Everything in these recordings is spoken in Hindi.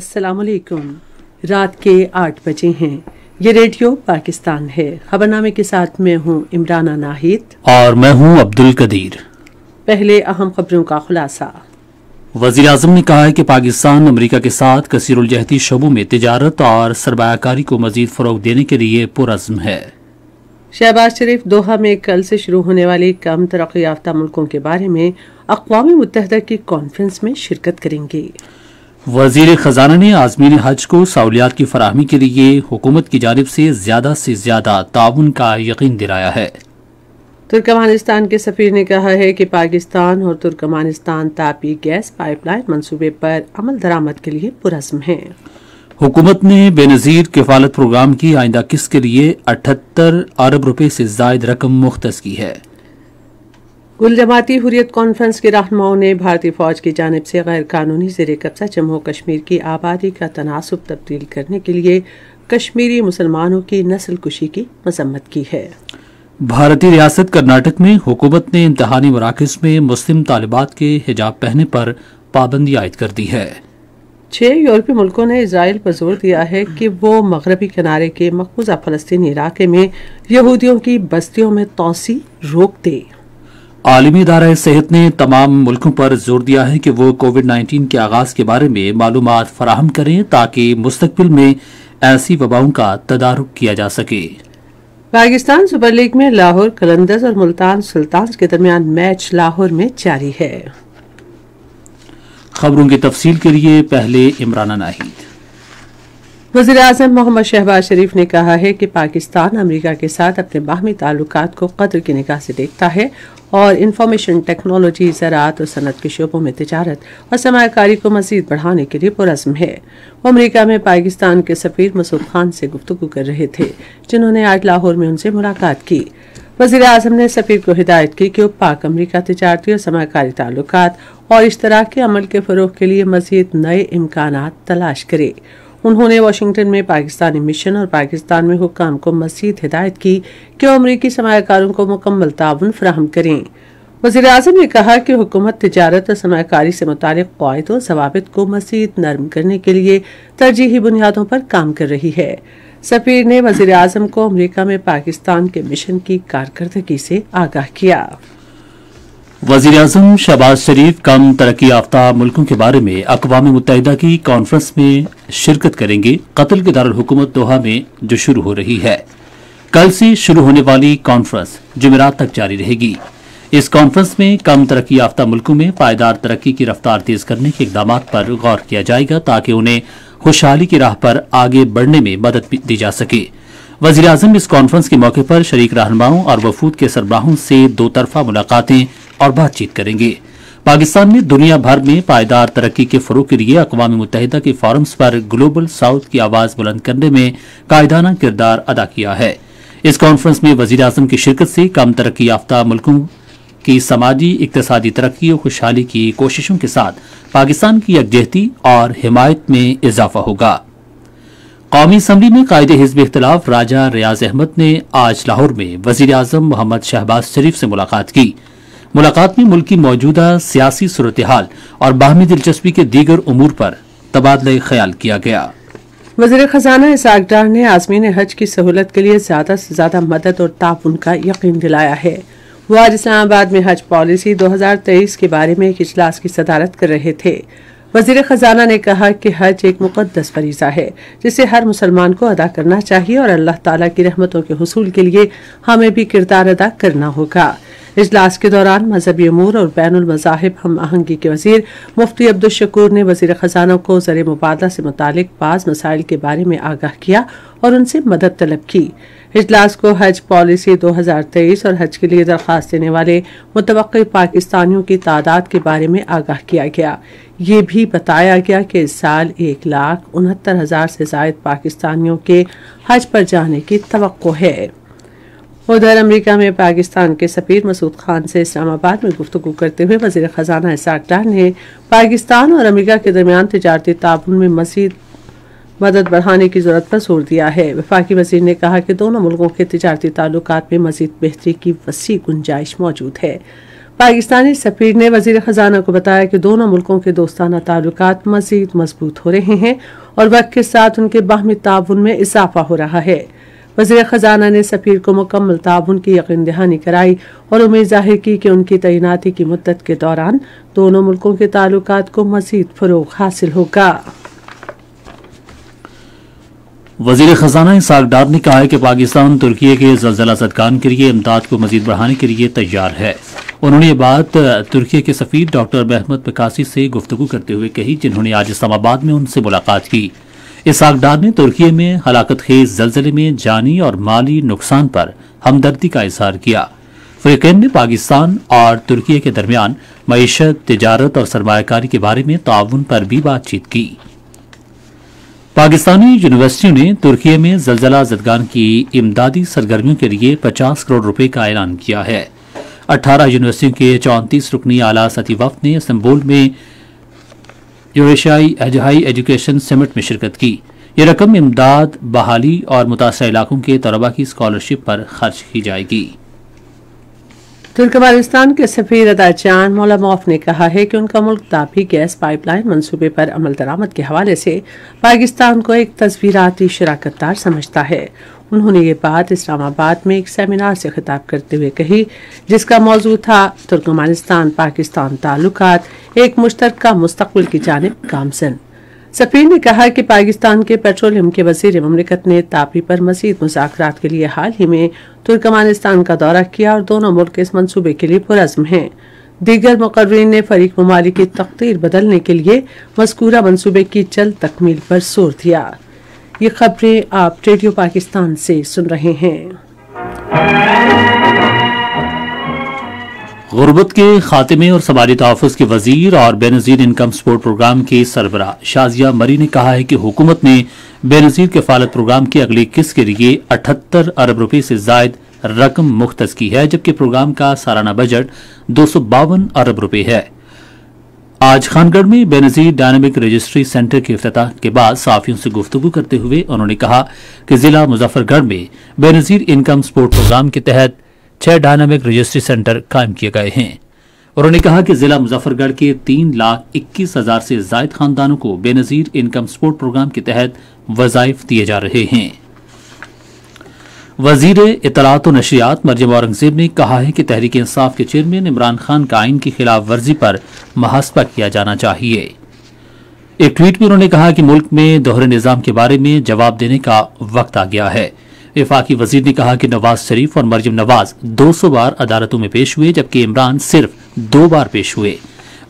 अस्सलामुअलैकुम। रात के 8 बजे हैं। ये रेडियो पाकिस्तान है। खबरनामे के साथ मैं हूँ इमराना नाहिद और मैं हूँ अब्दुल कदीर। पहले अहम खबरों का खुलासा। वजीर आजम ने कहा है कि पाकिस्तान अमेरिका के साथ कसीरुलजहती शोबों में तिजारत और सरमायाकारी को मजीद फरोग देने के लिए पुरअज़्म है। शहबाज शरीफ दोहा में कल से शुरू होने वाली कम तरक्की याफ्ता मुल्कों के बारे में अक़वाम मुत्तहिदा की कॉन्फ्रेंस में शिरकत करेंगे। वजीर खजाना ने आज़मीन हज को सहूलियात की फराहमी के लिए हुकूमत की जानिब से ज्यादा ताउन का यकीन दिलाया है। तुर्कमानिस्तान के सफीर ने कहा है कि पाकिस्तान और तुर्कमानिस्तान तापी गैस पाइपलाइन मंसूबे पर अमल दरामद के लिए पुरअज़्म है। हुकूमत ने बेनज़ीर किफालत प्रोग्राम की आइंदा किस्त के लिए 78 अरब रुपए से जायद रकम मुख्तस की है। गुल जमाती हुर्रियत कॉन्फ्रेंस के रहनुमाओं ने भारतीय फौज की जानिब से गैर कानूनी ज़ेर कब्जा जम्मू कश्मीर की आबादी का तनासुब तब्दील करने के लिए कश्मीरी मुसलमानों की नस्ल कुशी की मजम्मत की है। भारतीय रियासत कर्नाटक में हुकूमत ने इम्तहानी मराकज़ में मुस्लिम तालिबात के हिजाब पहनने पर पाबंदी आयद कर दी है। 6 यूरोपीय मुल्कों ने इजराइल पर जोर दिया है कि वो मगरबी किनारे के मकबूजा फलस्तीनी इलाके में यहूदियों की बस्तियों में तोसी रोक दे। आलमी इदारा सेहत ने तमाम मुल्कों पर जोर दिया है कि वो कोविड-19 के आगाज के बारे में मालूमात फराहम करें ताकि मुस्तकबिल में ऐसी वबाओं का तदारुक किया जा सके। पाकिस्तान सुपर लीग में लाहौर कलंदर्स और मुल्तान सुल्तान्स के दरमियान मैच लाहौर में जारी है। खबरों की तफसील के लिए पहले इमराना नाहिद। वज़ीर आज़म मोहम्मद शहबाज शरीफ ने कहा है कि पाकिस्तान अमेरिका के साथ अपने बाहमी ताल्लुकात को कद्र की निगाह से देखता है और इंफॉर्मेशन टेक्नोलॉजी, ज़राअत और सनत के शोबों में तिजारत और सरमायाकारी को मज़ीद बढ़ाने के लिए पुरअज़्म है। वो अमेरिका में पाकिस्तान के सफ़ीर मसूद खान से गुफ्तगू कर रहे थे, जिन्होंने आज लाहौर में उनसे मुलाकात की। वज़ीर आज़म ने सफ़ीर को हिदायत की कि वो पाक अमेरिका तिजारती और सरमायाकारी ताल्लुकात और इश्तराकी अमल के फ़रोग़ के लिए मज़ीद नए इम्कानात तलाश करे। उन्होंने वाशिंगटन में पाकिस्तानी मिशन और पाकिस्तान में हुक्काम को मज़ीद हिदायत की कि वो अमरीकी सरमायाकारों को मुकम्मल ताउन फराहम करें। वज़ीर आज़म ने कहा कि हुकूमत तिजारत और सरमायाकारी से मुतालिक क़वाइद और ज़वाबित को मज़ीद नरम करने के लिए तरजीही बुनियादों पर काम कर रही है। सफ़ीर ने वज़ीर आज़म को अमरीका में पाकिस्तान के मिशन की कारकर्दगी से आगाह किया। वज़ीर आज़म शहबाज शरीफ कम तरक्की याफ्ता मुल्कों के बारे में अक़वाम मुत्तहिदा की कॉन्फ्रेंस में शिरकत करेंगे। कत्ल के दारुल हुकूमत दोहा में जो शुरू हो रही है, कल से शुरू होने वाली कॉन्फ्रेंस जुमेरात तक जारी रहेगी। इस कॉन्फ्रेंस में कम तरक्की याफ्ता मुल्कों में पायदार तरक्की की रफ्तार तेज करने के इक़दाम पर गौर किया जाएगा ताकि उन्हें खुशहाली की राह पर आगे बढ़ने में मदद दी जा सके। वज़ीर आज़म इस कॉन्फ्रेंस के मौके पर शरीक रहनुमाओं और वफूद के सरबराहों से दो तरफा मुलाकातें और बातचीत करेंगे। पाकिस्तान ने दुनिया भर में पायदार तरक्की के फरोग के लिए अक़वाम मुत्तहिदा के फोरम्स पर ग्लोबल साउथ की आवाज बुलंद करने में कायदाना किरदार अदा किया है। इस कॉन्फ्रेंस में वज़ीर आज़म की शिरकत से कम तरक्की याफ्ता मुल्कों की समाजी इक़्तिसादी तरक्की और खुशहाली की कोशिशों के साथ पाकिस्तान की यकजहती और हिमायत में इजाफा होगा। कौमी असम्बली में कायदे हिज़्ब इख्तिलाफ राजा रियाज अहमद ने आज लाहौर में वज़ीर आज़म मोहम्मद शहबाज शरीफ से मुलाकात की। मुलाकात में मुल्क की मौजूदा सियासी सूरत हाल और बाहमी दिलचस्पी के दीगर उमूर पर तबादला ख्याल किया गया। वज़ीर खजाना इसाक डार ने आज़मीन हज की सहूलत के लिए ज़्यादा से ज़्यादा मदद और ताउन का यकीन दिलाया है। वो आज इस्लामाबाद में हज पॉलिसी 2023 के बारे में एक इजलास की सदारत कर रहे थे। वज़ीर खजाना ने कहा कि हज एक मुक़द्दस फरीज़ा है जिसे हर मुसलमान को अदा करना चाहिए और अल्लाह ताला की रहमतों के हुसूल के लिए हमें भी किरदार अदा करना होगा। इजलास के दौरान मजहबी अमूर और बैनुल मज़ाहिब हम आहंगी के वज़ीर मुफ्ती अब्दुल शकूर ने वज़ीर खजाना को ज़र मुबादला से मुतालिक बाज़ मसाइल के बारे में आगाह किया और उनसे मदद तलब की। इजलास को हज पॉलिसी 2023 और हज के लिए दरख्वास्त देने वाले मुतवक्किल पाकिस्तानियों की तादाद के बारे में आगाह किया गया। ये भी बताया गया कि इस साल 1,69,000 से ज़ायद पाकिस्तानियों के हज पर जाने की तवक्को है। उधर अमेरिका में पाकिस्तान के सफ़ीर मसूद खान से इस्लामाबाद में गुफ्तगू करते हुए वज़ीर खजाना इसाक डार ने पाकिस्तान और अमेरिका के दरमियान तिजारती ताउन में मज़ीद मदद बढ़ाने की जरूरत पर जोर दिया है। वफाकी वज़ीर ने कहा कि दोनों मुल्कों के तिजारती ताल्लुकात में मज़ीद बेहतरी की वसी गुंजाइश मौजूद है। पाकिस्तानी सफीर ने वजीर खजाना को बताया कि दोनों मुल्कों के दोस्ताना ताल्लुकात मजीद मजबूत हो रहे हैं और वक्त के साथ उनके बाहमी ताउन में इजाफा हो रहा है। वजीर खजाना ने सफीर को मुकम्मल ताउन की यकीन दहानी कराई और उम्मीद जाहिर की कि उनकी तैनाती की मुद्दत के दौरान दोनों मुल्कों के ताल्लुकात को मजीद फरोग हासिल होगा। वजीर खजाना इसाक डार ने कहा है कि पाकिस्तान तुर्की के ज़लज़ला ज़दगान के लिए इमदाद को मजीद बढ़ाने के लिए तैयार है। उन्होंने ये बात तुर्की के सफीर डॉक्टर महमद पकासी से गुफ्तगू करते हुए कही, जिन्होंने आज इस्लामाबाद में उनसे मुलाकात की। इसाक डार ने तुर्की में हलाकत खेज जलजले में जानी और माली नुकसान पर हमदर्दी का इजहार किया। फ्रीकैन ने पाकिस्तान और तुर्की के दरमियान मईशत, तिजारत और सरमायाकारी के बारे में ताउन पर भी बातचीत की। पाकिस्तानी यूनिवर्सिटियों ने तुर्की में जलजला ज़दगान की इमदादी सरगर्मियों के लिए 50 करोड़ रुपए का ऐलान किया है। 18 यूनिवर्सिटियों के 34 रुकनी आला सतही वफ्द ने इस्तांबुल में यूरेशियाई हाई एजुकेशन समिट में शिरकत की। ये रकम इमदाद, बहाली और मुतासर इलाकों के तलबा की स्कॉलरशिप पर खर्च की जाएगी। तुर्कमेनिस्तान के सफीर अदाचान मौलामोफ ने कहा है कि उनका मुल्क तापी गैस पाइपलाइन मंसूबे पर अमल दरामद के हवाले से पाकिस्तान को एक तस्वीराती शराकतदार समझता है। उन्होंने ये बात इस्लामाबाद में एक सेमिनार से खिताब करते हुए कही, जिसका मौजू था तुर्कमेनिस्तान पाकिस्तान ताल्लुकात एक मुश्तरका मुस्तकबिल की जानिब गामजन। सफीर ने कहा कि पाकिस्तान के पेट्रोलियम के वजीर ममलिकत ने तापी पर मजीद मुज़ाकरात के लिए हाल ही में तुर्कमेनिस्तान का दौरा किया और दोनों मुल्क इस मंसूबे के लिए पुरज़्म हैं। दीगर मुक़र्रीन ने फरीक ममालिक की तक़दीर बदलने के लिए मज़कूरा मंसूबे की जल्द तकमील पर जोर दिया। ये खबरें आप रेडियो पाकिस्तान से सुन रहे हैं। गुर्बत के खात्मे और समाजी तहफ़्फ़ुज़ के वजीर और बेनज़ीर इनकम सपोर्ट प्रोग्राम की सरबराह शाजिया मरी ने कहा है कि हुकूमत ने बेनज़ीर कफ़ालत प्रोग्राम की अगली किस्त के लिए 78 अरब रुपए से ज़ायद रकम मुख्तस की है, जबकि प्रोग्राम का सालाना बजट 252 अरब रुपए है। आज खानगढ़ में बेनज़ीर डायनामिक रजिस्ट्री सेंटर के इफ्तिताह के बाद साफियों से गुफ्तगू करते हुए उन्होंने कहा कि जिला मुजफ्फरगढ़ में बेनज़ीर इनकम सपोर्ट प्रोग्राम के तहत 6 डायनामिक रजिस्ट्री सेंटर कायम किए गए हैं। उन्होंने कहा कि जिला मुजफ्फरगढ़ के 3,21,000 से जायद खानदानों को बेनज़ीर इनकम सपोर्ट प्रोग्राम के तहत वज़ाइफ दिए जा रहे हैं। वजीर इत्तलात और नशरियात मरियम औरंगजेब ने कहा है कि तहरीक इंसाफ के चेयरमैन इमरान खान का आइन की खिलाफ वर्जी पर मुहासबा किया जाना चाहिए। एक ट्वीट में उन्होंने कहा कि मुल्क में दोहरे निज़ाम के बारे में जवाब देने का वक्त आ गया है। वफाकी वजीर ने कहा कि नवाज शरीफ और मरियम नवाज 200 बार अदालतों में पेश हुए, जबकि इमरान सिर्फ 2 बार पेश हुए।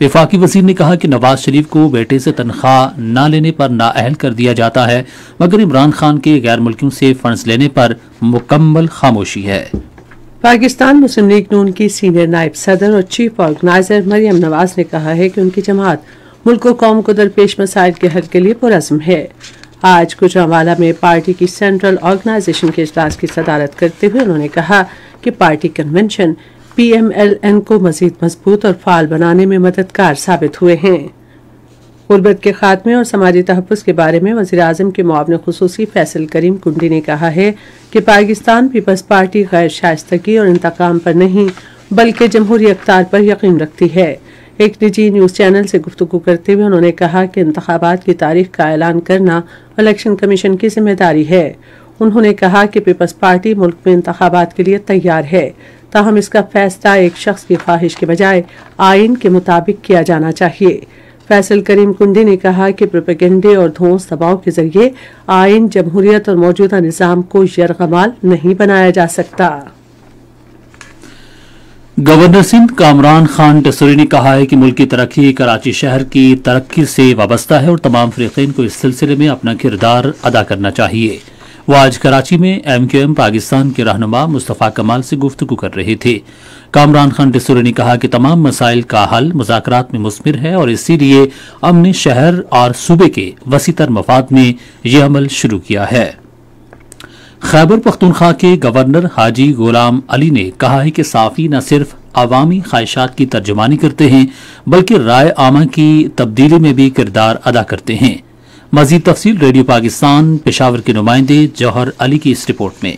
वफाकी वजीर ने कहा कि नवाज शरीफ को बेटे से तनख्वाह न लेने पर नाअहल कर दिया जाता है, मगर इमरान खान के गैर मुल्कियों से फंड्स लेने पर मुकम्मल खामोशी है। पाकिस्तान मुस्लिम लीग नून की सीनियर नायब सदर और चीफ ऑर्गेनाइजर मरियम नवाज ने कहा है कि उनकी जमात मुल्क और कौम को दरपेश मसाइल के हल के लिए पुरज़्म है। आज गुजरांवाला में पार्टी की सेंट्रल ऑर्गेनाइजेशन के इजलास की सदारत करते हुए उन्होंने कहा कि पार्टी कन्वेंशन PMLN को मजीद मजबूत और फाल बनाने में मददगार साबित हुए हैं। गुर्बत के खात्मे और समाजी तहफ़्फ़ुज़ के बारे में वज़ीर आज़म के मुआविन खुसूसी फैसल करीम कुंडी ने कहा है कि पाकिस्तान पीपल्स पार्टी गैर शाइस्तगी और इंतकाम पर नहीं बल्कि जमहूरी अख्तियार पर यकीन रखती है। एक निजी न्यूज़ चैनल से गुफ्तगू करते हुए उन्होंने कहा कि इंतखाबात की तारीख का ऐलान करना इलेक्शन कमीशन की जिम्मेदारी है। उन्होंने कहा कि पीपल्स पार्टी मुल्क में इंतखाबात के लिए तैयार है, ताहम इसका फैसला एक शख्स की ख्वाहिश के बजाय आइन के मुताबिक किया जाना चाहिए। फैसल करीम कुंडी ने कहा कि प्रोपेगेंडे और धौंस दबाव के जरिए आइन, जमहूरियत और मौजूदा निज़ाम को यरगमाल नहीं बनाया जा सकता। गवर्नर सिंध कामरान खान टसूरी ने कहा है कि मुल्क की तरक्की कराची शहर की तरक्की से वाबस्ता है और तमाम फ़रीक़ैन को इस सिलसिले में अपना किरदार अदा करना चाहिए। वो आज कराची में MQM पाकिस्तान के रहनुमा मुस्तफ़ा कमाल से गुफ्तगू कर रहे थे। कामरान खान टसूरी ने कहा कि तमाम मसाइल का हल मुज़ाकरात में मुस्मिर है और इसीलिए हमने शहर और सूबे के वसीतर मफाद में यह अमल शुरू किया है। खैबर पख्तूनख्वा के गवर्नर हाजी गुलाम अली ने कहा है कि साफ़ी न सिर्फ अवामी ख्वाहिशात की तर्जुमानी करते हैं बल्कि राय आमा की तब्दीली में भी किरदार अदा करते हैं। मज़ीद तफसील रेडियो पाकिस्तान पेशावर के नुमाइंदे जौहर अली की इस रिपोर्ट में।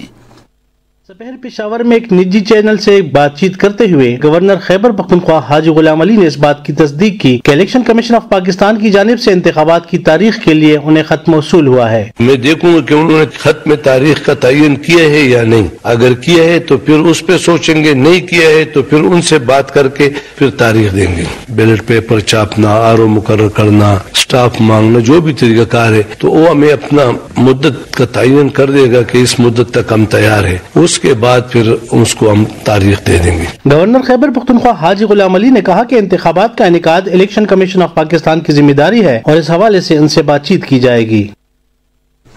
दोपहर पेशावर में एक निजी चैनल से बातचीत करते हुए गवर्नर खैबर पख्तूनख्वा हाजी गुलाम अली ने इस बात की तस्दीक की कि इलेक्शन कमीशन ऑफ पाकिस्तान की जानिब से इंतखाबात की तारीख के लिए उन्हें खत मौसूल हुआ है। मैं देखूंगा कि उन्होंने खत में तारीख का तयन किया है या नहीं। अगर किया है तो फिर उस पर सोचेंगे, नहीं किया है तो फिर उनसे बात करके फिर तारीख देंगे। बैलेट पेपर छापना, आरओ मुकर्रर करना, स्टाफ मांगना, जो भी तरीकाकार है तो वो हमें अपना मुद्दत का तयन कर देगा कि इस मुद्दत तक हम तैयार है, उसके बाद फिर उसको हम तारीख दे देंगे। गवर्नर खैबर पख्तूनख्वा हाजी गुलाम अली ने कहा कि इंतखाबात का इनेकाद इलेक्शन कमीशन ऑफ पाकिस्तान की जिम्मेदारी है और इस हवाले से उनसे बातचीत की जाएगी।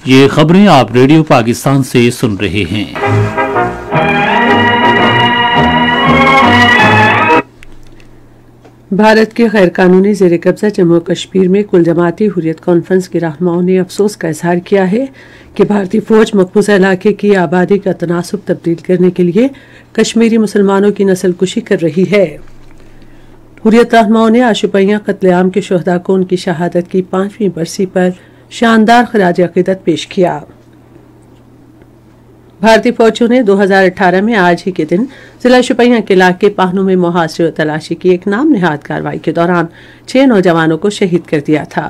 ये खबरें आप रेडियो पाकिस्तान से सुन रहे हैं। भारत के गैर कानूनी ज़ेर कब्जा जम्मू कश्मीर में कुल जमाती हुर्रियत कॉन्फ्रेंस के रहनुमाओं ने अफसोस का इजहार किया है कि भारतीय फौज मकबूजा इलाके की आबादी का तनासुब तब्दील करने के लिए कश्मीरी मुसलमानों की नस्लकुशी कर रही है। हुर्रियत रहनुमाओं ने आशुपैया कत्लेआम के शहदा को उनकी शहादत की 5वीं बरसी पर शानदार खराज अकीदत पेश किया। भारतीय फौजियों ने 2018 में आज ही के दिन जिला शुपैया के इलाके पाहनू में मुहासरे और तलाशी की एक नाम निहाद कार्रवाई के दौरान 6 नौजवानों को शहीद कर दिया था।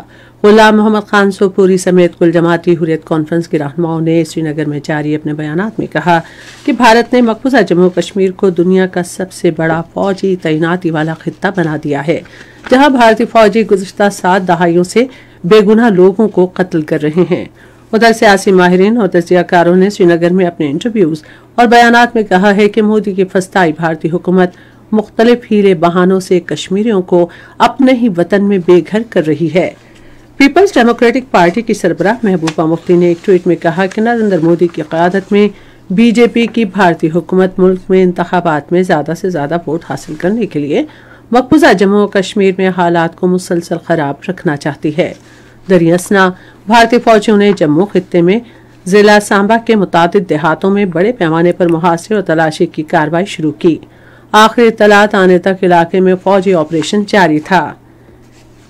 गुलाम मोहम्मद खान सोपूरी समेत कुल जमाती हुर्रियत कॉन्फ्रेंस के रहनुमाओं ने श्रीनगर में जारी अपने बयानात में कहा कि भारत ने मकबूजा जम्मू कश्मीर को दुनिया का सबसे बड़ा फौजी तैनाती वाला खित्ता बना दिया है, जहां भारतीय फौजी गुज़िश्ता 7 दहाइयों से बेगुनाह लोगों को कत्ल कर रहे हैं। उधर सियासी माहिरीन और तजियाकारों ने श्रीनगर में अपने इंटरव्यूज और बयानात में कहा है कि मोदी की फस्ताई भारतीय हुकूमत मुख्तलिफ हीले बहानों से कश्मीरियों को अपने ही वतन में बेघर कर रही है। पीपल्स डेमोक्रेटिक पार्टी की सरबराह महबूबा मुफ्ती ने एक ट्वीट में कहा कि नरेंद्र मोदी की क़यादत में बीजेपी की भारतीय हुकूमत मुल्क में इंतखाबात में ज्यादा से ज्यादा वोट हासिल करने के लिए मकबूजा जम्मू कश्मीर में हालात को मुसलसल खराब रखना चाहती है। दरियासना भारतीय फौजियों ने जम्मू खित्ते में जिला सांबा के मुतादिद देहातों में बड़े पैमाने पर मुहासरे और तलाशी की कार्रवाई शुरू की। आखिरी इत्तलात आने तक इलाके में फौजी ऑपरेशन जारी था।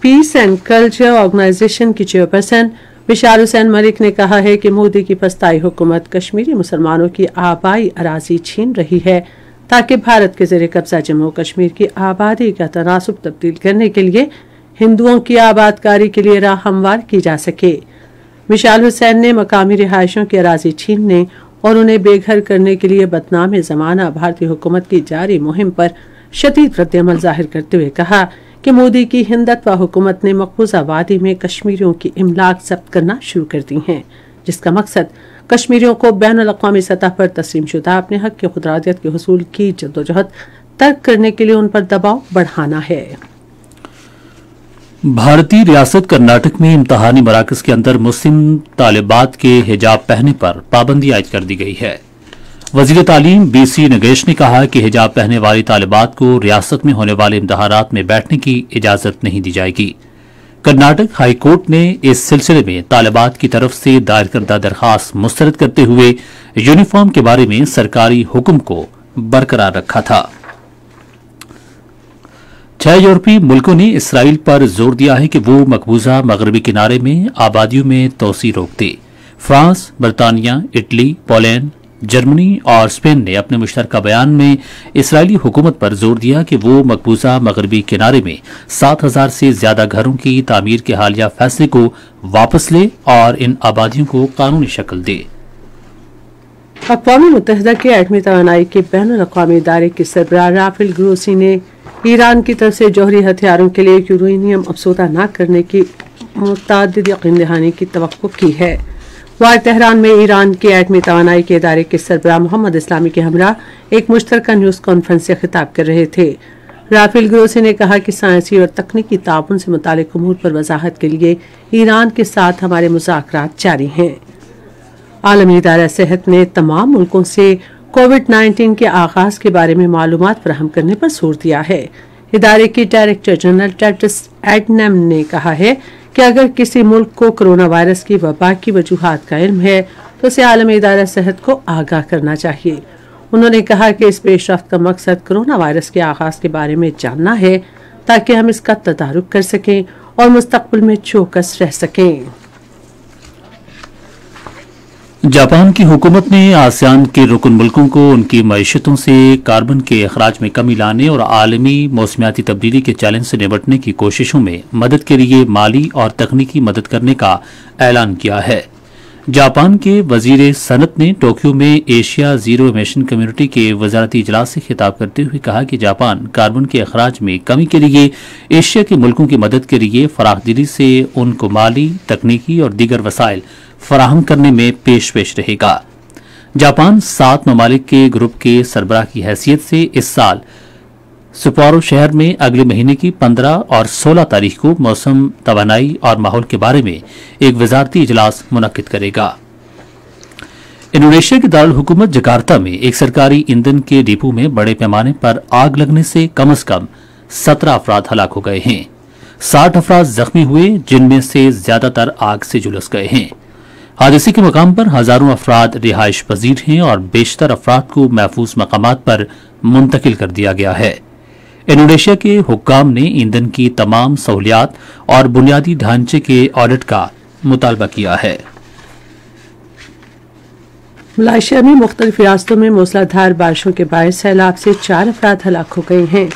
पीस एंड कल्चर ऑर्गेनाइजेशन की चेयरपर्सन विशाल हुसैन मलिक ने कहा है कि मोदी की फस्ताई हुकूमत कश्मीरी मुसलमानों की आबाई अराजी छीन रही है ताकि भारत के ज़ेर कब्जा जम्मू कश्मीर की आबादी का तनासुब तब्दील करने के लिए हिंदुओं की आबादकारी के लिए राह हमवार की जा सके। विशाल हुसैन ने मकामी रिहायशों की अराजी छीनने और उन्हें बेघर करने के लिए बदनाम ज़माना भारतीय हुकूमत की जारी मुहिम पर शदीद रद्द-ए-अमल जाहिर करते हुए कहा कि मोदी की हिंदुत्व हुकूमत ने मकबूजा वादी में कश्मीरियों की इमलाक जब्त करना शुरू कर दी है, जिसका मकसद कश्मीरियों को बैनुल-अक़वामी सतह पर तस्लीमशुदा अपने हक की खुदरादियत के हुसूल की जद्दोजहद तर्क करने के लिए उन पर दबाव बढ़ाना है। भारतीय रियासत कर्नाटक में इम्तहानी मराकज के अंदर मुस्लिम तालिबात के हिजाब पहनने पर पाबंदी आयद कर दी गई है। वजीर तालीम BC नगेश ने कहा कि हिजाब पहनने वाली तालिबात को रियासत में होने वाले इम्तहानात में बैठने की इजाजत नहीं दी जाएगी। कर्नाटक हाई कोर्ट ने इस सिलसिले में तालिबात की तरफ से दायर करदा दरखास्त मुस्तरद करते हुए यूनिफॉर्म के बारे में सरकारी हुक्म को बरकरार रखा था। 6 यूरोपीय मुल्कों ने इसराइल पर जोर दिया है कि वो मकबूजा मगरबी किनारे में आबादियों में तोसी रोक दे। फ्रांस, बरतानिया, इटली, पोलैंड, जर्मनी और स्पेन ने अपने मुश्तरका बयान में इसराइली हुकूमत पर जोर दिया कि वो मकबूजा मगरबी किनारे में 7,000 से ज्यादा घरों की तामीर के हालिया फैसले को वापस ले और इन आबादियों को कानूनी शक्ल दे। अक़वाम मुत्तहिदा के एटमी तवानाई के बैनुल-अक़वामी इदारे के सरबराह राफेल ग्रोसी ने ईरान की तरफ से जौहरी हथियारों के लिए यूरेनियम अफसोदा न करने की मुतअद्दिद यकीन दहानी की तवक्को की है। वह तेहरान में ईरान के एटमी तवानाई के इदारे के सरबराह मोहम्मद इस्लामी के हमरा एक मुश्तरका न्यूज़ कॉन्फ्रेंस से खिताब कर रहे थे। राफेल ग्रोसी ने कहा कि साइंसी और तकनीकी ताउन से मुतालिक उमूर पर वजाहत के लिए ईरान के साथ हमारे मुज़ाकरात जारी हैं। आलमी इदारा सेहत ने तमाम मुल्कों से कोविड-19 के आगाज के बारे में मालूमात फराहम करने पर जोर दिया है। इदारे के डायरेक्टर जनरल टेड्रस एडनम ने कहा है कि अगर किसी मुल्क को कोरोना वायरस की वबा की वजूहात का इल्म है तो उसे आलमी इदारा सेहत को आगाह करना चाहिए। उन्होंने कहा कि इस पेशरफ्त का मकसद कोरोना वायरस के आगाज के बारे में जानना है ताकि हम इसका तदारुक कर सकें और मुस्तकबिल में चौकस रह सकें। जापान की हुकूमत ने आसियान के रुकन मुल्कों को उनकी मईशतों से कार्बन के अखराज में कमी लाने और आलमी मौसमियाती तब्दीली के चैलेंज से निपटने की कोशिशों में मदद के लिए माली और तकनीकी मदद करने का ऐलान किया है। जापान के वजीर सनत ने टोक्यो में एशिया जीरो एमिशन कम्युनिटी के वजारती इजलास से खिताब करते हुए कहा कि जापान कार्बन के अखराज में कमी के लिए एशिया के मुल्कों की मदद के लिए फराखदिली से उनको माली, तकनीकी और दीगर वसाइल फराहम करने में पेश रहेगा। जापान 7 ममालिक के ग्रुप के सरबराह की हैसियत से इस साल सुपारो शहर में अगले महीने की 15 और 16 तारीख को मौसम, तवानाई और माहौल के बारे में एक वजारती इजलास मुनक्किद करेगा। इंडोनेशिया के दारुल हुकूमत जकार्ता में एक सरकारी ईंधन के डिपो में बड़े पैमाने पर आग लगने से कम 17 अफराद हलाक हो गए हैं। 60 अफराद जख्मी हुए, जिनमें से ज्यादातर आग से झुलस गए हैं। हादसे के मकाम पर हजारों अफराद रिहाइश पजीर हैं और बेशतर अफराद को महफूज मकामात पर मुंतकिल कर दिया गया है। इंडोनेशिया के हुक्काम ने ईंधन की तमाम सहूलियात और बुनियादी ढांचे के ऑडिट का मुतालबा किया है। मलेशिया में मुख्तलिफ रियासतों में मूसलाधार बारिशों के बायस सैलाब से 4 अफराद हलाक हो गए हैं,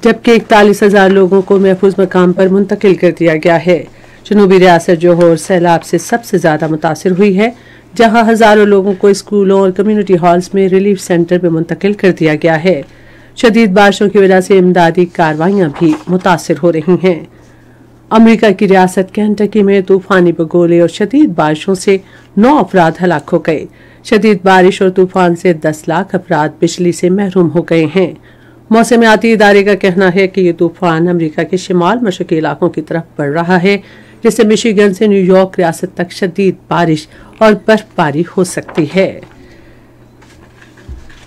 जबकि 41,000 लोगों को महफूज मकाम पर मुंतकिल कर दिया गया है। जनूबी रियासत जोहर सैलाब से सबसे ज्यादा मुतासिर हुई है, जहां हजारों लोगों को स्कूलों और कम्युनिटी हॉल्स में रिलीफ सेंटर में मुंतकिल कर दिया गया है। शदीद बारिशों की वजह से इमदादी कार्रवाइयां भी मुतासिर हो रही हैं। अमेरिका की रियासत केंटकी में तूफानी बगोले और शदीद बारिशों से 9 अफराद हलाक हो गए। शदीद बारिश और तूफान से 10 लाख अफराद बिजली से महरूम हो गए हैं। मौसमियाती इदारे का कहना है कि ये तूफान अमेरिका के शिमाल मशरकी इलाकों की तरफ बढ़ रहा है, जिससे मिशिगन से न्यूयॉर्क रियासत तक शदीद बारिश और बर्फबारी हो सकती है।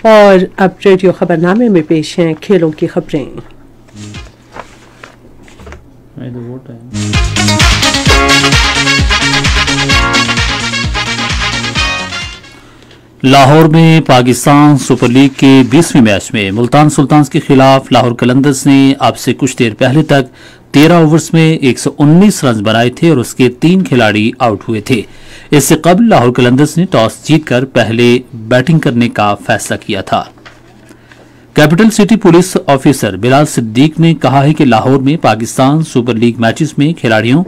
और अब रेडियो खबरनामे में पेश हैं खेलों की खबरें। लाहौर में पाकिस्तान सुपर लीग के 20वें मैच में मुल्तान सुल्तान्स के खिलाफ लाहौर कलंदर्स ने अब से कुछ देर पहले तक 13 ओवर्स में 119 रन बनाए थे और उसके 3 खिलाड़ी आउट हुए थे। इससे कबल लाहौर कलंदर्स ने टॉस जीतकर पहले बैटिंग करने का फैसला किया था। Capital city police officer Bilal Siddique ने कहा है कि लाहौर में पाकिस्तान सुपर लीग मैचेस में खिलाड़ियों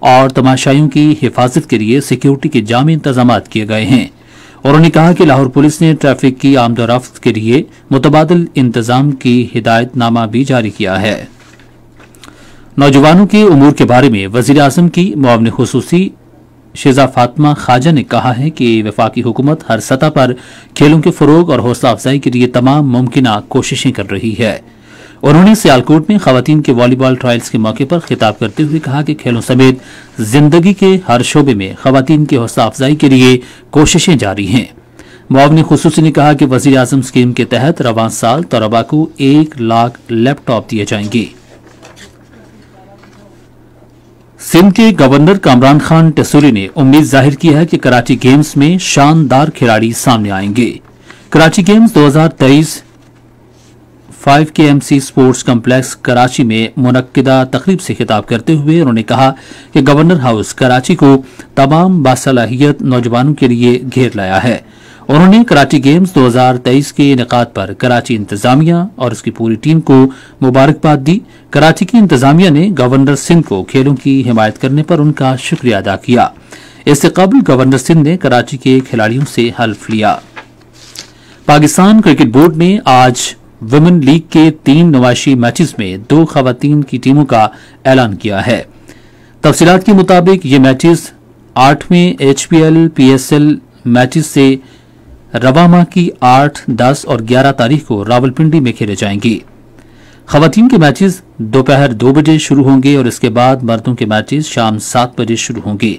और तमाशाइयों की हिफाजत के लिए सिक्योरिटी के जामी इंतजाम किए गए हैं। उन्होंने कहा कि लाहौर पुलिस ने ट्रैफिक की आमदोरफ्त के लिए मुतबादिल इंतजाम की हिदायतनामा भी जारी किया है। नौजवानों के उमूर के बारे में वजीर आजम की मुआविन खुसूसी शेजा फातिमा ख्वाजा ने कहा है कि वफाकी हुकूमत हर सतह पर खेलों के फरोग और हौसला अफजाई के लिए तमाम मुमकिना कोशिशें कर रही है। उन्होंने सियालकोट में खवातीन के वॉलीबॉल ट्रायल्स के मौके पर खिताब करते हुए कहा कि खेलों समेत जिंदगी के हर शोबे में खवातीन की हौसला अफजाई के लिए कोशिशें जारी हैं। मुआविन खुसूसी ने कहा कि वजीर आजम स्कीम के तहत रवां साल तलबा को 1 लाख लैपटॉप दिए जाएंगे। सिंध के गवर्नर कामरान खान टसूरी ने उम्मीद जाहिर की है कि कराची गेम्स में शानदार खिलाड़ी सामने आएंगे। Karachi games 2023 5KMC sports complex Karachi में मुनक्किदा तकरीब से खिताब करते हुए उन्होंने कहा कि गवर्नर हाउस कराची को तमाम बासलाहियत नौजवानों के लिए घेर लाया है। उन्होंने कराची गेम्स 2023 के इनेकाद पर कराची इंतजामिया और उसकी पूरी टीम को मुबारकबाद दी। कराची की इंतजामिया ने गवर्नर सिंध को खेलों की हिमायत करने पर उनका शुक्रिया अदा किया। इससे कबल गवर्नर सिंध ने कराची के खिलाड़ियों से हल्फ लिया। पाकिस्तान क्रिकेट बोर्ड ने आज वुमेन लीग के 3 नुमाइशी मैचेस में 2 खवातीन की टीमों का ऐलान किया है। तफसीलात के मुताबिक ये मैचेस 8वें HPL PSL मैचेस से रवा माह की 8, 10 और 11 तारीख को रावलपिंडी में खेले जाएंगे। खवातीन के मैचेस दोपहर 2 बजे शुरू होंगे और इसके बाद मर्दों के मैचेस शाम 7 बजे शुरू होंगे।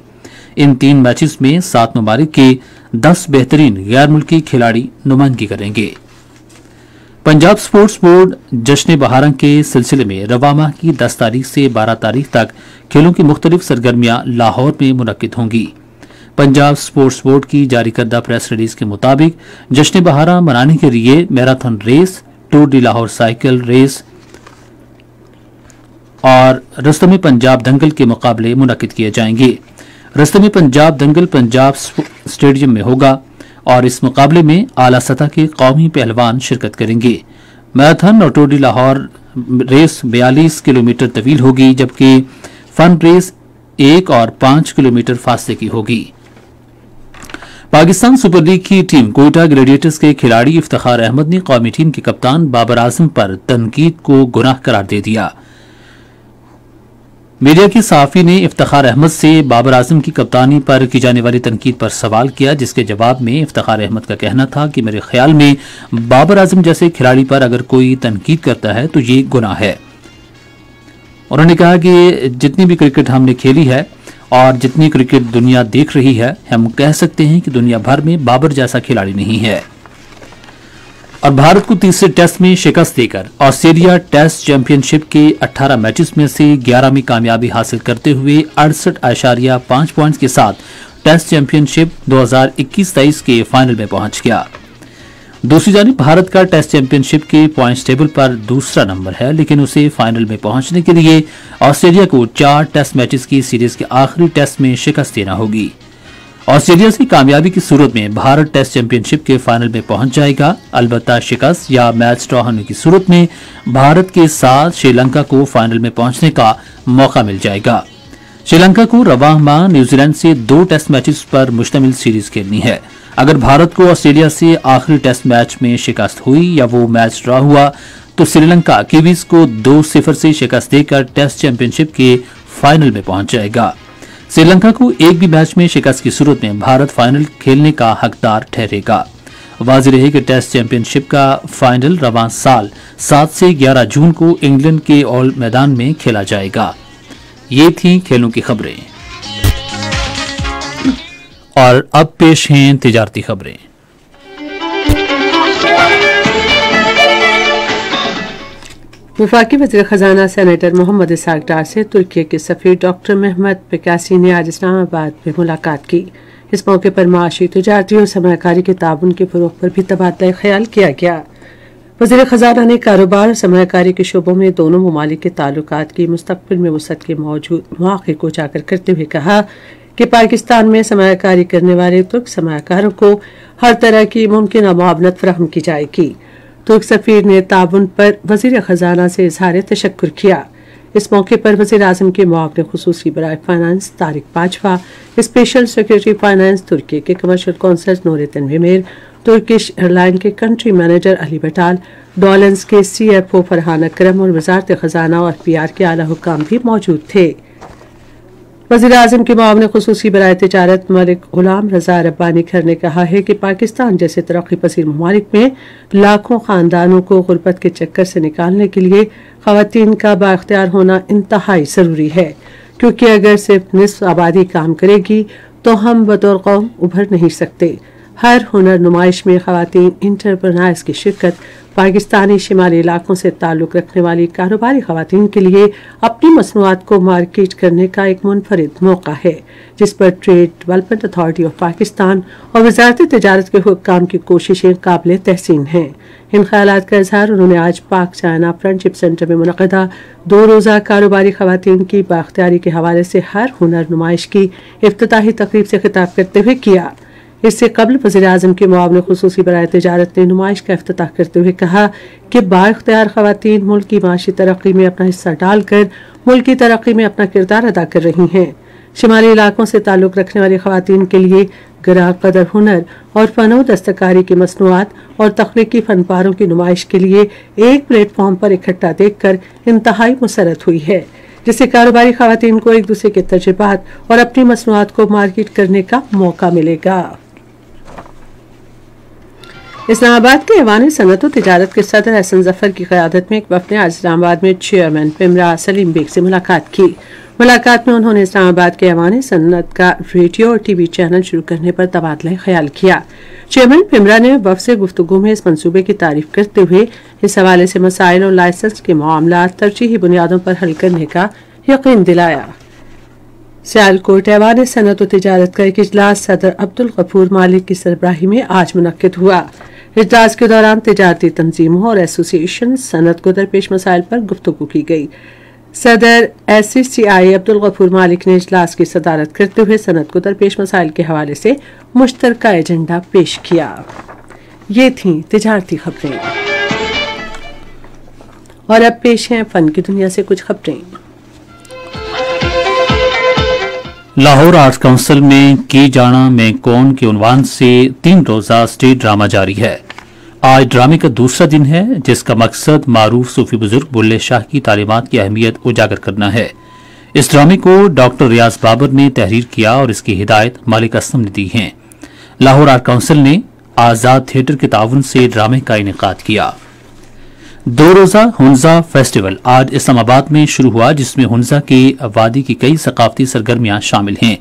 इन 3 मैचेस में 7 ममालिक के 10 बेहतरीन गैर मुल्की खिलाड़ी नुमाइंदगी करेंगे। पंजाब स्पोर्ट्स बोर्ड जश्न बहारंग के सिलसिले में रवा माह की 10 तारीख से 12 तारीख तक खेलों की मुख्तलिफ सरगर्मियां लाहौर में मुनक्किद होंगी। पंजाब स्पोर्ट्स बोर्ड की जारी करदा प्रेस रिलीज के मुताबिक जश्न बहारा मनाने के लिए marathon race, tour de Lahore cycle race और रस्तम पंजाब दंगल के मुकाबले मुनक्किद किए जाएंगे। रास्ते में पंजाब दंगल पंजाब स्टेडियम में होगा और इस मुकाबले में आला सतह के कौमी पहलवान शिरकत करेंगे। मैराथन और tour de Lahore race 42 kilometre तवील होगी, जबकि फन रेस 1 और 5 किलोमीटर फासले की होगी। पाकिस्तान सुपर लीग की टीम कोयटा ग्लेडिएटर्स के खिलाड़ी इफ्तिखार अहमद ने कौमी टीम के कप्तान बाबर आजम पर तनकीद को गुनाह करार दे दिया। मीडिया की सहाफी ने इफ्तिखार अहमद से बाबर आजम की कप्तानी पर की जाने वाली तनकीद पर सवाल किया, जिसके जवाब में इफ्तिखार अहमद का कहना था कि मेरे ख्याल में बाबर आजम जैसे खिलाड़ी पर अगर कोई तनकीद करता है तो ये गुनाह है। उन्होंने कहा कि जितनी भी क्रिकेट हमने खेली है और जितनी क्रिकेट दुनिया देख रही है, हम कह सकते हैं कि दुनिया भर में बाबर जैसा खिलाड़ी नहीं है। और भारत को तीसरे टेस्ट में शिकस्त देकर ऑस्ट्रेलिया टेस्ट चैंपियनशिप के 18 मैचेस में से 11 में कामयाबी हासिल करते हुए 68.5 पॉइंट्स के साथ टेस्ट चैंपियनशिप 2021-23 के फाइनल में पहुंच गया। दूसरी जानिब भारत का टेस्ट चैंपियनशिप के पॉइंट्स टेबल पर दूसरा नंबर है, लेकिन उसे फाइनल में पहुंचने के लिए ऑस्ट्रेलिया को 4 टेस्ट मैचेस की सीरीज के आखिरी टेस्ट में शिकस्त देना होगी। ऑस्ट्रेलिया से कामयाबी की सूरत में भारत टेस्ट चैंपियनशिप के फाइनल में पहुंच जाएगा। अलबत्ता शिकस्त या मैच ड्रॉ होने की सूरत में भारत के साथ श्रीलंका को फाइनल में पहुंचने का मौका मिल जाएगा। श्रीलंका को रवां माह न्यूजीलैंड से 2 टेस्ट मैचेस पर मुश्तमिल सीरीज खेलनी है। अगर भारत को ऑस्ट्रेलिया से आखिरी टेस्ट मैच में शिकस्त हुई या वो मैच ड्रॉ हुआ तो श्रीलंका कीवीज को 2-0 से शिकस्त देकर टेस्ट चैंपियनशिप के फाइनल में पहुंच जाएगा। श्रीलंका को एक भी मैच में शिकस्त की सूरत में भारत फाइनल खेलने का हकदार ठहरेगा। वाज़ेह रहे कि टेस्ट चैंपियनशिप का फाइनल रवां साल 7 से 11 जून को इंग्लैंड के ओवल मैदान में खेला जाएगा। ये थी खेलों की खबरें और अब पेश हैं तिजारती खबरें। वफाकी वज़ीर ख़ज़ाना सेनेटर मोहम्मद इसाक डार से तुर्की के सफ़ीर डॉक्टर महमद पिकासी ने आज इस्लामाबाद में मुलाकात की। इस मौके पर माशी, तिजारती और सरमायाकारी के ताउन के फ़रोग़ पर भी तबादला ख्याल किया गया। वज़ीर ख़ज़ाना ने कारोबार और सरमायाकारी के शोबों में दोनों ममालिक के ताल्लुकात की मुस्तक़बिल में वसअत के मौजूद मौक़े को उजागर करते हुए कहा कि पाकिस्तान में सरमायाकारी करने वाले तुर्क सरमायाकारों को हर तरह की मुमकिन मुआवनत फराहम की जाएगी। तुर्क सफ़ीर ने ताउन पर वज़ीर ख़ज़ाना से इज़हार तशक्कुर किया। इस मौके पर वज़ीर आज़म के मुआविन ख़ुसूसी बराए finance Tariq Bajwa, special secretary finance तुर्की के commercial consul Nureddin Memer, Turkish airline के country manager Ali Batal, Dawlance के CFO फरहान अकरम और वज़ारत ख़ज़ाना और PR के आला हुक्काम भी मौजूद थे। वज़ीर आज़म के मुआविन ख़ुसूसी बराए तिजारत मलिक गुलाम रज़ा रब्बानी खर ने कहा है कि पाकिस्तान जैसे तरक्की पसीर ममालिक में लाखों ख़ानदानों को गुर्बत के चक्कर से निकालने के लिए ख़वातीन का बाख्तियार होना इंतहाई ज़रूरी है, क्योंकि अगर सिर्फ निस्फ आबादी काम करेगी तो हम बतौर कौम उभर नहीं सकते। हर हुनर नुमाइश में ख़वातीन इंटरप्रेन्योर्स की शिरकत पाकिस्तानी शिमाली इलाकों से ताल्लुक़ रखने वाली कारोबारी ख़वातीन के लिए अपनी मसनूआत को मार्केट करने का एक मुनफरिद मौका है, जिस पर trade development authority of Pakistan और वज़ारत तिजारत के हुक्काम की कोशिशें काबिल तहसीन हैं। इन ख्यालात का इजहार उन्होंने आज पाक चाइना फ्रेंडशिप सेंटर में मुनक़दा 2 रोज़ा कारोबारी ख़वातीन की बाख्तियारी के हवाले से हर हुनर नुमाइश की इफ्तिताही तकरीब से खिताब करते हुए किया। इससे कबल वज़ीर आज़म के मुआविन ख़ुसूसी बराए तिजारत ने नुमाइश का इफ्तिताह करते हुए कहा कि बाइख्तियार ख़वातीन मुल्क की माशी तरक्की में अपना हिस्सा डालकर मुल्क की तरक्की में अपना किरदार अदा कर रही हैं। शिमाली इलाकों से ताल्लुक़ रखने वाली ख़वातीन के लिए गिरा कदर हुनर और फ़नो दस्तकारी की मसनूआत और तख्लीकी फनपारों की नुमाइश के लिए एक प्लेटफॉर्म पर इकट्ठा देखकर इंतहाई मुसरत हुई है, जिससे कारोबारी ख़वातीन को एक दूसरे के तजुर्बात और अपनी मसनूआत को मार्केट करने का मौका मिलेगा। इस्लामाबाद के ऐवान सनअत व तिजारत के सदर हसन जफर की क़यादत में एक वफ़द ने आज इस्लामाबाद में चेयरमैन पिमरा सलीम बेग से मुलाकात की। मुलाकात में उन्होंने इस्लामाबाद के ऐवान सनअत का रेडियो और TV चैनल शुरू करने पर तबादला ख्याल किया। चेयरमैन पिमरा ने वफ़द से गुफ्तगू में इस मंसूबे की तारीफ करते हुए इस हवाले से मसाइल और लाइसेंस के मामला तरजीही बुनियादों पर हल करने का यकीन दिलाया। सियालकोट ऐवान सनअत व तिजारत का एक इजलास सदर अब्दुल गफूर मालिक की सरबराही में आज मुनक्किद हुआ। इजलास के दौरान तिजारती तंजीमों और एसोसिएशन सनअत को दरपेश मसाइल पर गुफ्तगू की गई। सदर SCCI अब्दुल गफूर मालिक ने इजलास की सदारत करते हुए सनद को दरपेश मसाइल के हवाले से मुश्तरका एजेंडा पेश किया। ये थीं तिजारती खबरें और अब पेश हैं फन की दुनिया से कुछ खबरें। लाहौर आर्ट्स काउंसिल में की जाना में कौन के उन्वान से 3 रोजा स्टेज ड्रामा जारी है। आज ड्रामे का दूसरा दिन है, जिसका मकसद मारूफ सूफी बुजुर्ग बुल्ले शाह की तालीमात की अहमियत उजागर करना है। इस ड्रामे को डॉक्टर रियाज बाबर ने तहरीर किया और इसकी हिदायत मालिक असलम ने दी है। लाहौर आर्ट काउंसिल ने आजाद थिएटर के ताउन से ड्रामे का इनेकाद किया। 2 रोजा हुंजा फेस्टिवल आज इस्लामाबाद में शुरू हुआ, जिसमें हुंजा के वादी की कई सकाफती सरगर्मियां शामिल हैं।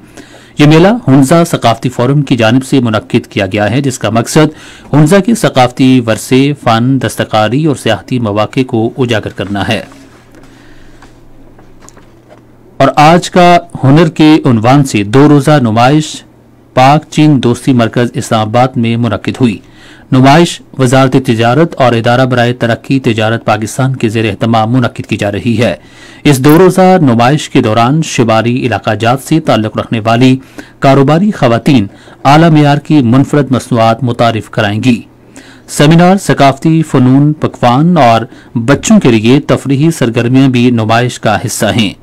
ये मेला हुंजा सकाफती फोरम की जानिब से मुनक्किद किया गया है, जिसका मकसद हुंजा के सकाफती वरसे, फन, दस्तकारी और सियाहती मौके को उजागर करना है। और आज का हुनर के उन्वान से 2 रोजा नुमाइश पाक चीन दोस्ती मरकज इस्लामाबाद में मुनक्किद हुई। नुमाइश वजारत तिजारत और इदारा बराए तरक्की तिजारत पाकिस्तान के ज़ेर एहतमाम मुनक्किद की जा रही है। इस 2 रोजा नुमाइश के दौरान शिमारी इलाका जात से ताल्लुक रखने वाली कारोबारी खवातीन आला मेयार की मुनफरद मसनूआत मुतारिफ कराएंगी। सेमिनार, सकाफती फनून, पकवान और बच्चों के लिए तफरीही सरगर्मियां भी नुमाइश का हिस्सा हैं।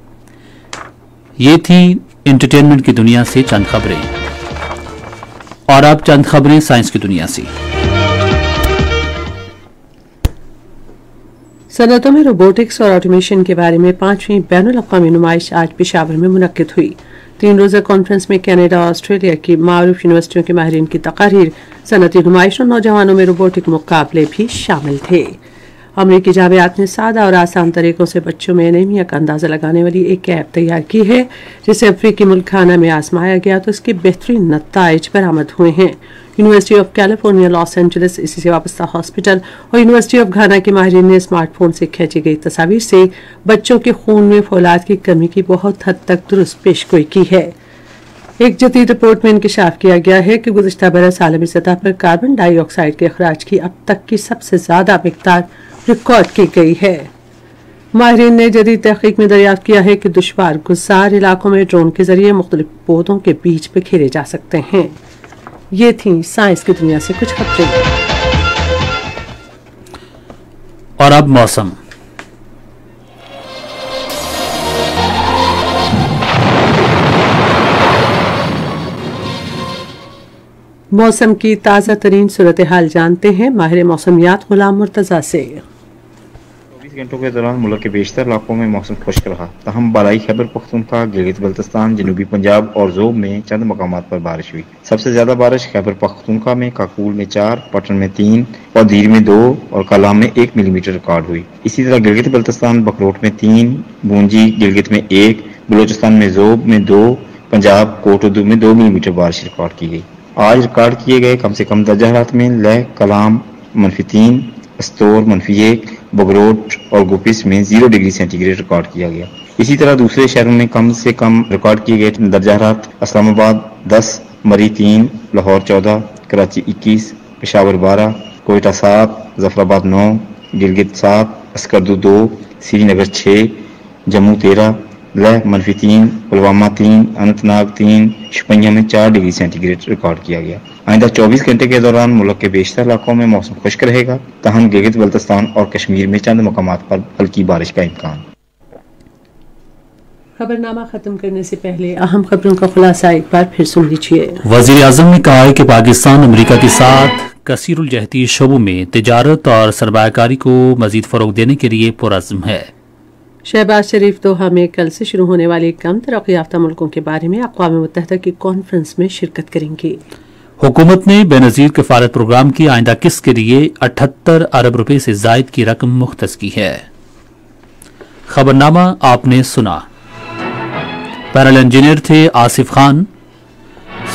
ये थी एंटरटेनमेंट की दुनिया से चंद खबरें, और अब चंद खबरें साइंस की दुनिया से। सनअतों में रोबोटिक्स और ऑटोमेशन के बारे में 5वीं बैनुल-अक़वामी नुमाइश आज पेशावर में मुनक्किद हुई। 3 रोजा कॉन्फ्रेंस में कनाडा और ऑस्ट्रेलिया की मारूफ यूनिवर्सिटियों के माहिरीन की तकारीर, सनअती नुमाइश और नौजवानों में रोबोटिक मुकाबले भी शामिल थे। अमरीकी जामियात ने सादा और आसान तरीकों से बच्चों में एनीमिया का अंदाजा लगाने वाली एक ऐप तैयार की है, जिसे अफ्रीकी मुल्क घाना में आजमाया गया तो इसके बेहतरीन नताइज बरामद हुए हैं। University of California Los Angeles, इसी से वाबस्ता हॉस्पिटल और यूनिवर्सिटी ऑफ घाना के माहिरीन ने स्मार्टफोन से खींची गई तस्वीर से बच्चों के खून में फौलाद की कमी की बहुत हद तक दुरुस्त पेशगोई की है। एक जदीद रिपोर्ट में इंकशाफ किया गया है कि गुज़िश्ता बरस आलमी सतह पर कार्बन डाइऑक्साइड के अखराज की अब तक की सबसे ज्यादा मिकदार रिकॉर्ड की गई है। माहिरीन ने जदीद तहकीक में दरियाफ्त किया है कि दुश्वार गुजार इलाकों में ड्रोन के जरिए मुख्तलिफ पौधों के बीज बिखेरे जा सकते हैं। ये थी साइंस की दुनिया से कुछ खबरें, और अब मौसम। मौसम की ताज़ा तरीन सूरत हाल जानते हैं माहिर मौसमियात गुलाम मुर्तजा से। 24 घंटों के दौरान मुल्क के बेशतर इलाकों में मौसम खुश्क रहा, तहम बालाई खैबर पख्तूनख्वा, गिलगित बल्तिस्तान, जनूबी पंजाब और ज़ोब में चंद मकामात पर बारिश हुई। सबसे ज्यादा बारिश खैबर पख्तूनख्वा में काकूल में 4, पटन में 3 और दीर में 2 और कलाम में 1 मिलीमीटर रिकॉर्ड हुई। इसी तरह गिलगित बल्तिस्तान बकरोट में 3, बूंजी गिलगित में 1, बलोचिस्तान में ज़ोब में 2, पंजाब कोटउदू में 2 मिलीमीटर बारिश रिकॉर्ड की गई। आज रिकॉर्ड किए गए कम से कम दर्जा हरारत में लह कलाम -3, अस्तोर -1, बगरोट और गुपिस में 0 डिग्री सेंटीग्रेड रिकॉर्ड किया गया। इसी तरह दूसरे शहरों में कम से कम रिकॉर्ड किए गए दर्जा हरारत इस्लामाबाद 10, मरी 3, लाहौर 14, कराची 21, पेशावर 12, कोयटा 7, जफराबाद 9, गिलगित 7, अस्करदू 2, श्रीनगर 6, जम्मू 13, लह -3, पुलवामा 3, अनंतनाग 3, शुपियां में 4 डिग्री सेंटीग्रेड रिकॉर्ड किया गया। आइंदा 24 घंटे के दौरान मुल्क के बेशतर इलाकों में मौसम खुश्क रहेगा, तहम गिलगित बल्तिस्तान और कश्मीर में चंद मकामात पर हल्की बारिश का इम्कान। खबरनामा खत्म करने से पहले अहम खबरों का खुलासा एक बार फिर सुन लीजिए। वजीर आजम ने कहा है कि पाकिस्तान अमेरिका के साथ कसीरुल जहती शोबों में तिजारत और सरमायाकारी को मजीद फरोग देने के लिए पुरअज़्म है। शहबाज शरीफ दोहा में कल से शुरू होने वाले कम तरक्की याफ्ता मुल्कों के बारे में अक़वाम मुत्तहिदा की कॉन्फ्रेंस में शिरकत करेंगे। हुकूमत ने बेनज़ीर किफ़ारत प्रोग्राम की आइंदा किस्त के लिए 78 अरब रुपए से जायद की रकम मुख्तस की है। खबरनामा आपने सुना। पैनल इंजीनियर थे आसिफ खान,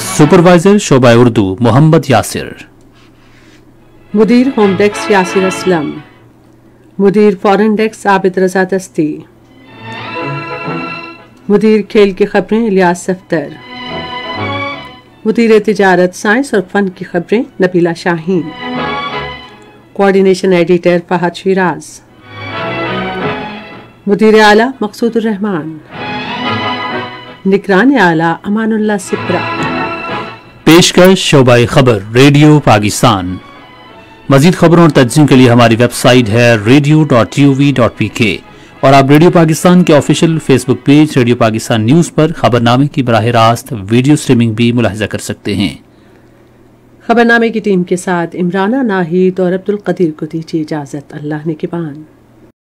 सुपरवाइजर शोबा उर्दू मोहम्मद यासिर, मुदीर होम डेस्क यासिर असलम, मुदीर फॉरेन डेस्क आबिद रजा दस्ती, मुदीर खेल की खबरें इलियास सफ्तर, मुदीर तिजारत साइंस और फन की खबरें नबीला शाहीन, कोऑर्डिनेशन एडिटर फहद शिराज, मुदीर आला मकसूदुर रहमान, निगरान आला अमानुल्लाह सिप्रा। पेशकश शोबाए खबर रेडियो पाकिस्तान। मजीद खबरों और तज्ज़ीम के लिए हमारी वेबसाइट है radio.uv.pk और आप रेडियो पाकिस्तान के official Facebook page radio Pakistan news पर खबरनामे की बराह रास्त वीडियो स्ट्रीमिंग भी मुलाहिजा कर सकते हैं। खबरनामे की टीम के साथ इमराना नाहिद और अब्दुल कदीर को दीजिए इजाजत। अल्लाह ने के बान।